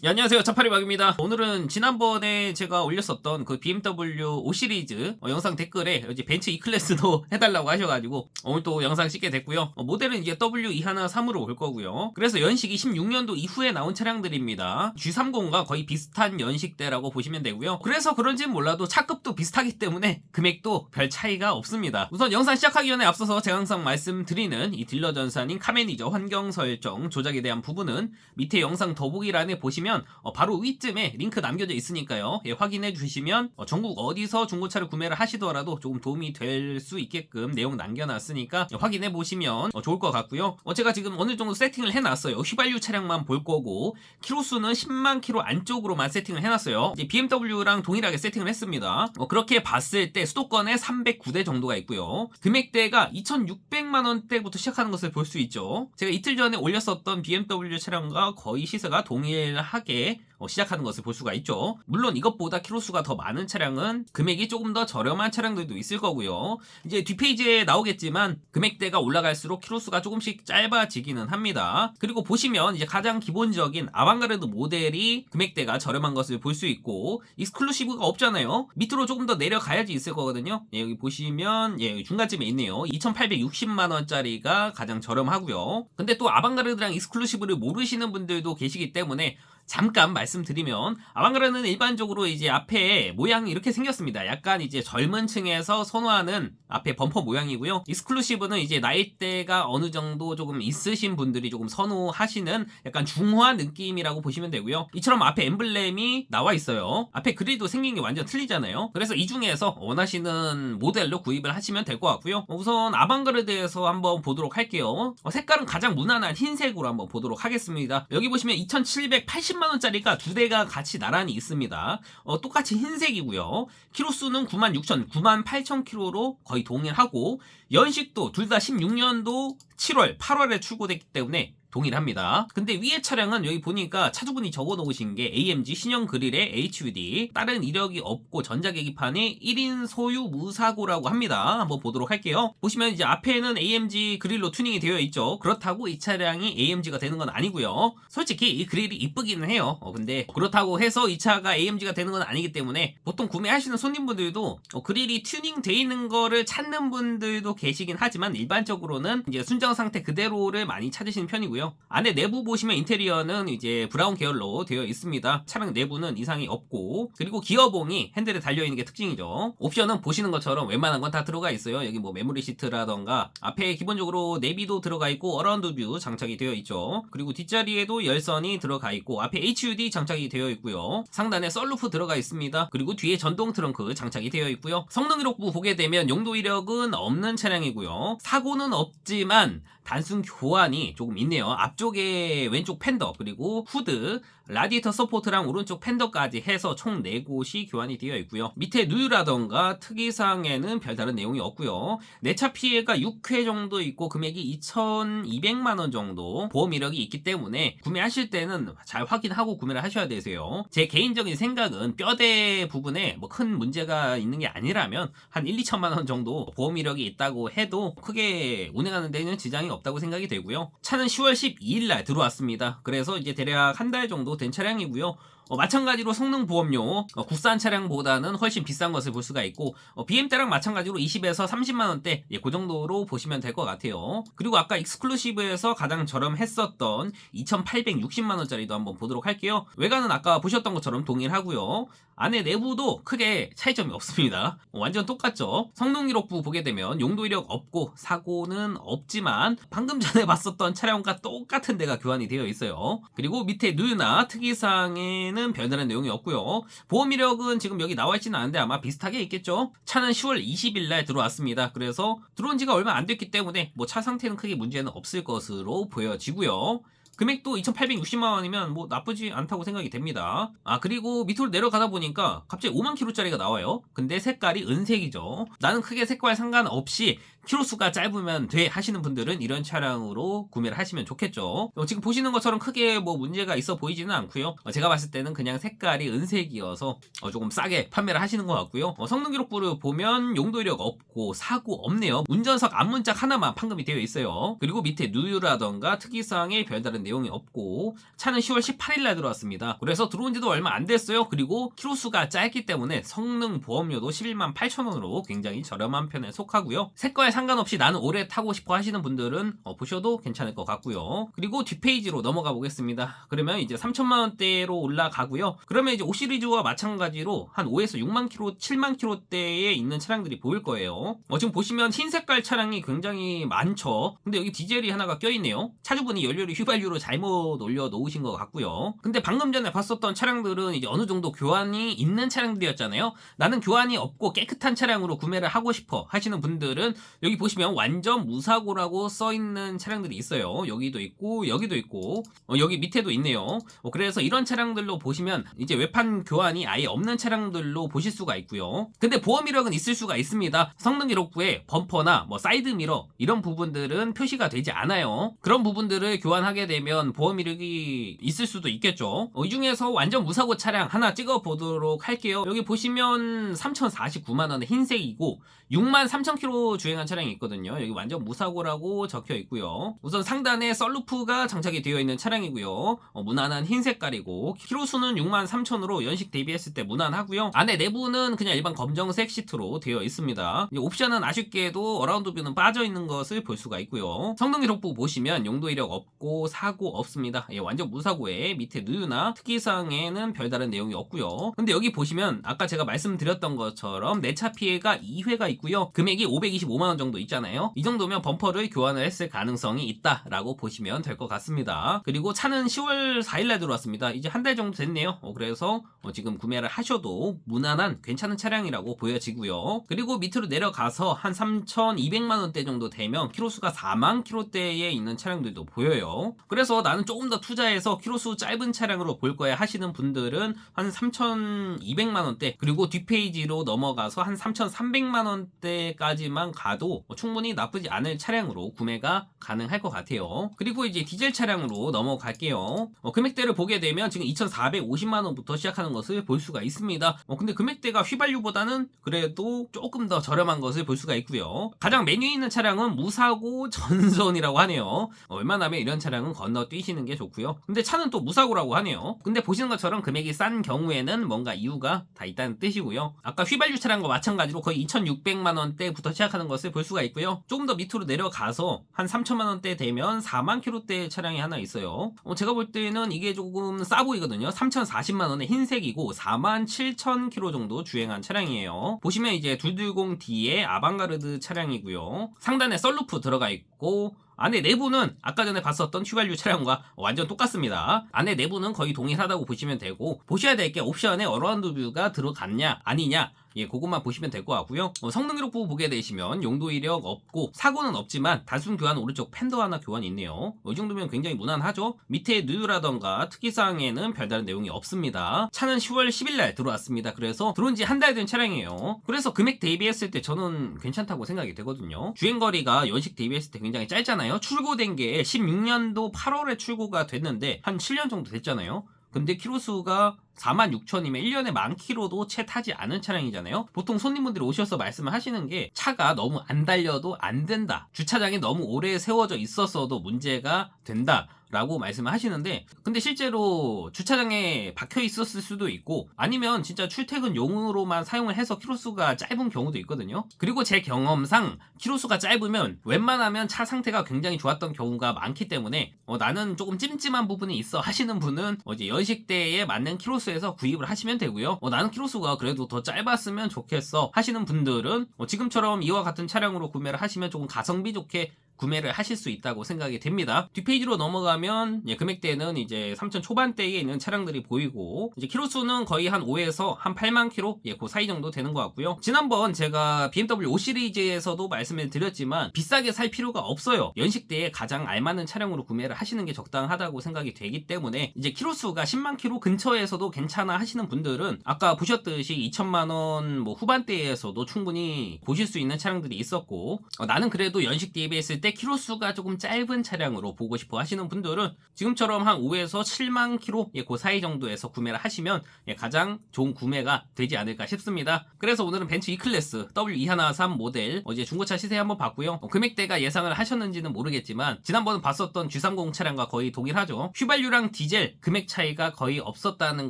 네, 안녕하세요. 차파리박입니다. 오늘은 지난번에 제가 올렸었던 그 BMW 5 시리즈 영상 댓글에 이제 벤츠 E클래스도 해달라고 하셔가지고 오늘 또 영상 찍게 됐고요. 모델은 이제 W213으로 올 거고요. 그래서 연식이 16년도 이후에 나온 차량들입니다. G30과 거의 비슷한 연식대라고 보시면 되고요. 그래서 그런지는 몰라도 차급도 비슷하기 때문에 금액도 별 차이가 없습니다. 우선 영상 시작하기 전에 앞서서 제가 항상 말씀드리는 이 딜러 전산인 카매니저 환경 설정 조작에 대한 부분은 밑에 영상 더보기란에 보시면 바로 위쯤에 링크 남겨져 있으니까요. 확인해 주시면 전국 어디서 중고차를 구매를 하시더라도 조금 도움이 될 수 있게끔 내용 남겨놨으니까 확인해 보시면 좋을 것 같고요. 제가 지금 어느 정도 세팅을 해놨어요. 휘발유 차량만 볼 거고 키로수는 10만 키로 안쪽으로만 세팅을 해놨어요. 이제 BMW랑 동일하게 세팅을 했습니다. 그렇게 봤을 때 수도권에 309대 정도가 있고요. 금액대가 2,600만 원대부터 시작하는 것을 볼 수 있죠. 제가 이틀 전에 올렸었던 BMW 차량과 거의 시세가 동일하게 시작하는 것을 볼 수가 있죠. 물론 이것보다 키로수가 더 많은 차량은 금액이 조금 더 저렴한 차량들도 있을 거고요. 이제 뒷페이지에 나오겠지만 금액대가 올라갈수록 키로수가 조금씩 짧아지기는 합니다. 그리고 보시면 이제 가장 기본적인 아방가르드 모델이 금액대가 저렴한 것을 볼 수 있고 익스클루시브가 없잖아요. 밑으로 조금 더 내려가야지 있을 거거든요. 여기 보시면 여기 중간쯤에 있네요. 2,860만 원짜리가 가장 저렴하고요. 근데 또 아방가르드랑 익스클루시브를 모르시는 분들도 계시기 때문에 잠깐 말씀드리면 아방가르드는 일반적으로 이제 앞에 모양이 이렇게 생겼습니다. 약간 이제 젊은 층에서 선호하는 앞에 범퍼 모양이고요. 익스클루시브는 이제 나이대가 어느 정도 조금 있으신 분들이 조금 선호하시는 약간 중화 느낌이라고 보시면 되고요. 이처럼 앞에 엠블렘이 나와 있어요. 앞에 그릴도 생긴 게 완전 틀리잖아요. 그래서 이 중에서 원하시는 모델로 구입을 하시면 될 것 같고요. 우선 아방가르드에서 한번 보도록 할게요. 색깔은 가장 무난한 흰색으로 한번 보도록 하겠습니다. 여기 보시면 2,780만원짜리가 두 대가 같이 나란히 있습니다. 똑같이 흰색이고요. 키로수는 96,000, 98,000km로 거의 동일하고 연식도 둘 다 16년도 7월, 8월에 출고됐기 때문에 동일합니다. 근데 위에 차량은 여기 보니까 차주분이 적어놓으신 게 AMG 신형 그릴에 HUD 다른 이력이 없고 전자계기판에 1인 소유 무사고라고 합니다. 한번 보도록 할게요. 보시면 이제 앞에는 AMG 그릴로 튜닝이 되어 있죠. 그렇다고 이 차량이 AMG가 되는 건 아니고요. 솔직히 이 그릴이 이쁘기는 해요. 근데 그렇다고 해서 이 차가 AMG가 되는 건 아니기 때문에 보통 구매하시는 손님분들도 그릴이 튜닝 돼 있는 거를 찾는 분들도 계시긴 하지만 일반적으로는 이제 순정 상태 그대로를 많이 찾으시는 편이고요. 안에 내부 보시면 인테리어는 이제 브라운 계열로 되어 있습니다. 차량 내부는 이상이 없고 그리고 기어봉이 핸들에 달려있는 게 특징이죠. 옵션은 보시는 것처럼 웬만한 건 다 들어가 있어요. 여기 뭐 메모리 시트라던가 앞에 기본적으로 내비도 들어가 있고 어라운드 뷰 장착이 되어 있죠. 그리고 뒷자리에도 열선이 들어가 있고 앞에 HUD 장착이 되어 있고요. 상단에 썬루프 들어가 있습니다. 그리고 뒤에 전동 트렁크 장착이 되어 있고요. 성능 기록부 보게 되면 용도 이력은 없는 차량이고요. 사고는 없지만 단순 교환이 조금 있네요. 앞쪽에 왼쪽 팬더 그리고 후드 라디에이터 서포트랑 오른쪽 팬더까지 해서 총 4곳이 교환이 되어 있고요. 밑에 누유라던가 특이사항에는 별다른 내용이 없고요. 내차 피해가 6회 정도 있고 금액이 2,200만원 정도 보험 이력이 있기 때문에 구매하실 때는 잘 확인하고 구매를 하셔야 되세요. 제 개인적인 생각은 뼈대 부분에 뭐 큰 문제가 있는 게 아니라면 한 1, 2천만원 정도 보험 이력이 있다고 해도 크게 운행하는 데는 지장이 없다고 생각이 되고요. 차는 10월 12일 날 들어왔습니다. 그래서 이제 대략 한 달 정도 된 차량이고요. 마찬가지로 성능 보험료 국산 차량보다는 훨씬 비싼 것을 볼 수가 있고 BM대랑 마찬가지로 20에서 30만원대 그 정도로 보시면 될 것 같아요. 그리고 아까 익스클루시브에서 가장 저렴했었던 2,860만원짜리도 한번 보도록 할게요. 외관은 아까 보셨던 것처럼 동일하고요. 안에 내부도 크게 차이점이 없습니다. 완전 똑같죠. 성능 기록부 보게 되면 용도 이력 없고 사고는 없지만 방금 전에 봤었던 차량과 똑같은 데가 교환이 되어 있어요. 그리고 밑에 누유나 특이사항에는 별다른 내용이 없고요. 보험 이력은 지금 여기 나와 있지는 않은데 아마 비슷하게 있겠죠. 차는 10월 20일 날 들어왔습니다. 그래서 들어온 지가 얼마 안 됐기 때문에 뭐 차 상태는 크게 문제는 없을 것으로 보여지고요. 금액도 2,860만원이면 뭐 나쁘지 않다고 생각이 됩니다. 그리고 밑으로 내려가다 보니까 갑자기 5만 킬로짜리가 나와요. 근데 색깔이 은색이죠. 나는 크게 색깔 상관없이 키로수가 짧으면 돼 하시는 분들은 이런 차량으로 구매를 하시면 좋겠죠. 지금 보시는 것처럼 크게 뭐 문제가 있어 보이지는 않고요. 제가 봤을 때는 그냥 색깔이 은색이어서 조금 싸게 판매를 하시는 것 같고요. 성능 기록부를 보면 용도 이력 없고 사고 없네요. 운전석 앞문짝 하나만 판금이 되어 있어요. 그리고 밑에 누유라던가 특이사항에 별다른 내용이 없고 차는 10월 18일날 들어왔습니다. 그래서 들어온 지도 얼마 안 됐어요. 그리고 키로수가 짧기 때문에 성능 보험료도 11만 8천원으로 굉장히 저렴한 편에 속하고요. 색깔에 상관없이 나는 오래 타고 싶어 하시는 분들은 보셔도 괜찮을 것 같고요. 그리고 뒷페이지로 넘어가 보겠습니다. 그러면 이제 3천만 원대로 올라가고요. 그러면 이제 5 시리즈와 마찬가지로 한 5에서 6만 킬로, 7만 킬로대에 있는 차량들이 보일 거예요. 지금 보시면 흰 색깔 차량이 굉장히 많죠. 근데 여기 디젤이 하나가 껴있네요. 차주분이 연료를 휘발유로 잘못 올려 놓으신 것 같고요. 근데 방금 전에 봤었던 차량들은 이제 어느 정도 교환이 있는 차량들이었잖아요. 나는 교환이 없고 깨끗한 차량으로 구매를 하고 싶어 하시는 분들은 여기 보시면 완전 무사고라고 써있는 차량들이 있어요. 여기도 있고 여기도 있고 여기 밑에도 있네요. 그래서 이런 차량들로 보시면 이제 외판 교환이 아예 없는 차량들로 보실 수가 있고요. 근데 보험 이력은 있을 수가 있습니다. 성능 기록부에 범퍼나 뭐 사이드 미러 이런 부분들은 표시가 되지 않아요. 그런 부분들을 교환하게 되면 보험 이력이 있을 수도 있겠죠. 이 중에서 완전 무사고 차량 하나 찍어 보도록 할게요. 여기 보시면 3,049만원의 흰색이고 6만 3천 킬로 주행한 차량이 있거든요. 여기 완전 무사고라고 적혀 있고요. 우선 상단에 썬루프가 장착이 되어 있는 차량이고요. 무난한 흰 색깔이고 키로수는 6만 3천으로 연식 대비했을 때 무난하고요. 안에 내부는 그냥 일반 검정색 시트로 되어 있습니다. 옵션은 아쉽게도 어라운드 뷰는 빠져 있는 것을 볼 수가 있고요. 성능 기록부 보시면 용도 이력 없고 사고 없습니다. 완전 무사고에 밑에 누유나 특이사항에는 별다른 내용이 없고요. 근데 여기 보시면 아까 제가 말씀드렸던 것처럼 내차 피해가 2회가 있고요. 금액이 525만원 정도 있잖아요. 이 정도면 범퍼를 교환을 했을 가능성이 있다라고 보시면 될 것 같습니다. 그리고 차는 10월 4일날 들어왔습니다. 이제 한 달 정도 됐네요. 그래서 지금 구매를 하셔도 무난한 괜찮은 차량이라고 보여지고요. 그리고 밑으로 내려가서 한 3,200만원대 정도 되면 키로수가 4만 킬로대에 있는 차량들도 보여요. 그래서 나는 조금 더 투자해서 키로수 짧은 차량으로 볼 거야 하시는 분들은 한 3,200만원대 그리고 뒷페이지로 넘어가서 한 3,300만원대까지만 가도 충분히 나쁘지 않을 차량으로 구매가 가능할 것 같아요. 그리고 이제 디젤 차량으로 넘어갈게요. 금액대를 보게 되면 지금 2,450만원부터 시작하는 것을 볼 수가 있습니다. 근데 금액대가 휘발유보다는 그래도 조금 더 저렴한 것을 볼 수가 있고요. 가장 메뉴 있는 차량은 무사고 전선이라고 하네요. 웬만하면 이런 차량은 건너뛰시는 게 좋고요. 근데 차는 또 무사고라고 하네요. 근데 보시는 것처럼 금액이 싼 경우에는 뭔가 이유가 다 있다는 뜻이고요. 아까 휘발유 차량과 마찬가지로 거의 2,600만원대부터 시작하는 것을 볼 수가 있고요. 조금 더 밑으로 내려가서 한 3천만원대 되면 4만 킬로대 차량이 하나 있어요. 제가 볼 때는 이게 조금 싸 보이거든요. 3,040만원의 흰색이고 4만 7천 킬로 정도 주행한 차량이에요. 보시면 이제 220D의 아방가르드 차량이고요. 상단에 썬루프 들어가 있고 안에 내부는 아까 전에 봤었던 휘발유 차량과 완전 똑같습니다. 안에 내부는 거의 동일하다고 보시면 되고 보셔야 될 게 옵션에 어라운드 뷰가 들어갔냐 아니냐 그것만 보시면 될 것 같고요. 성능 기록부 보게 되시면 용도 이력 없고 사고는 없지만 단순 교환 오른쪽 팬더 하나 교환이 있네요. 이 정도면 굉장히 무난하죠. 밑에 누유라던가 특이사항에는 별다른 내용이 없습니다. 차는 10월 10일날 들어왔습니다. 그래서 들어온 지 한 달 된 차량이에요. 그래서 금액 대비했을 때 저는 괜찮다고 생각이 되거든요. 주행거리가 연식 대비했을 때 굉장히 짧잖아요. 출고된 게 16년도 8월에 출고가 됐는데 한 7년 정도 됐잖아요. 근데 키로수가 46,000이면 1년에 10,000km도 채 타지 않은 차량이잖아요. 보통 손님분들이 오셔서 말씀을 하시는 게 차가 너무 안 달려도 안 된다. 주차장이 너무 오래 세워져 있었어도 문제가 된다. 라고 말씀을 하시는데 근데 실제로 주차장에 박혀 있었을 수도 있고 아니면 진짜 출퇴근용으로만 사용을 해서 키로수가 짧은 경우도 있거든요. 그리고 제 경험상 키로수가 짧으면 웬만하면 차 상태가 굉장히 좋았던 경우가 많기 때문에 나는 조금 찜찜한 부분이 있어 하시는 분은 이제 연식대에 맞는 키로수에서 구입을 하시면 되고요. 나는 키로수가 그래도 더 짧았으면 좋겠어 하시는 분들은 지금처럼 이와 같은 차량으로 구매를 하시면 조금 가성비 좋게 구매를 하실 수 있다고 생각이 됩니다. 뒷페이지로 넘어가면 금액대는 이제 3천 초반대에 있는 차량들이 보이고 이제 키로수는 거의 한 5에서 한 8만 킬로 그 사이 정도 되는 것 같고요. 지난번 제가 BMW 5 시리즈에서도 말씀을 드렸지만 비싸게 살 필요가 없어요. 연식대에 가장 알맞는 차량으로 구매를 하시는 게 적당하다고 생각이 되기 때문에 이제 키로수가 10만 킬로 근처에서도 괜찮아 하시는 분들은 아까 보셨듯이 2천만 원 후반대에서도 충분히 보실 수 있는 차량들이 있었고 나는 그래도 연식 대비했을 때 때 키로수가 조금 짧은 차량으로 보고 싶어 하시는 분들은 지금처럼 한 5에서 7만 킬로 그 사이 정도에서 구매를 하시면 가장 좋은 구매가 되지 않을까 싶습니다. 그래서 오늘은 벤츠 E클래스 W213 모델 이제 중고차 시세 한번 봤고요. 금액대가 예상을 하셨는지는 모르겠지만 지난번 봤었던 G30 차량과 거의 동일하죠. 휘발유랑 디젤 금액 차이가 거의 없었다는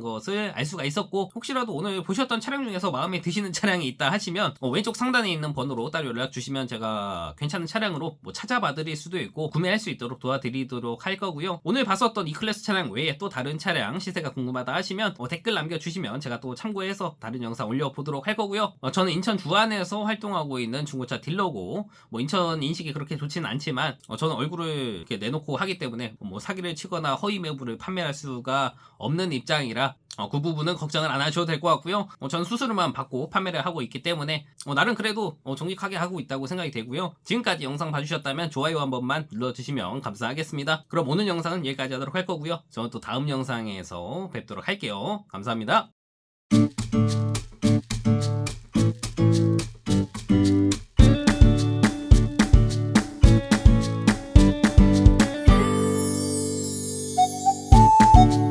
것을 알 수가 있었고, 혹시라도 오늘 보셨던 차량 중에서 마음에 드시는 차량이 있다 하시면 왼쪽 상단에 있는 번호로 따로 연락 주시면 제가 괜찮은 차량으로 찾아봐 드릴 수도 있고 구매할 수 있도록 도와드리도록 할 거고요. 오늘 봤었던 E클래스 차량 외에 또 다른 차량 시세가 궁금하다 하시면 댓글 남겨주시면 제가 또 참고해서 다른 영상 올려보도록 할 거고요. 저는 인천 주안에서 활동하고 있는 중고차 딜러고 인천 인식이 그렇게 좋지는 않지만 저는 얼굴을 이렇게 내놓고 하기 때문에 사기를 치거나 허위 매물을 판매할 수가 없는 입장이라 그 부분은 걱정을 안 하셔도 될 것 같고요. 저는 수수료만 받고 판매를 하고 있기 때문에 나름 그래도 정직하게 하고 있다고 생각이 되고요. 지금까지 영상 봐주셨다면 좋아요 한 번만 눌러주시면 감사하겠습니다. 그럼 오늘 영상은 여기까지 하도록 할 거고요. 저는 또 다음 영상에서 뵙도록 할게요. 감사합니다.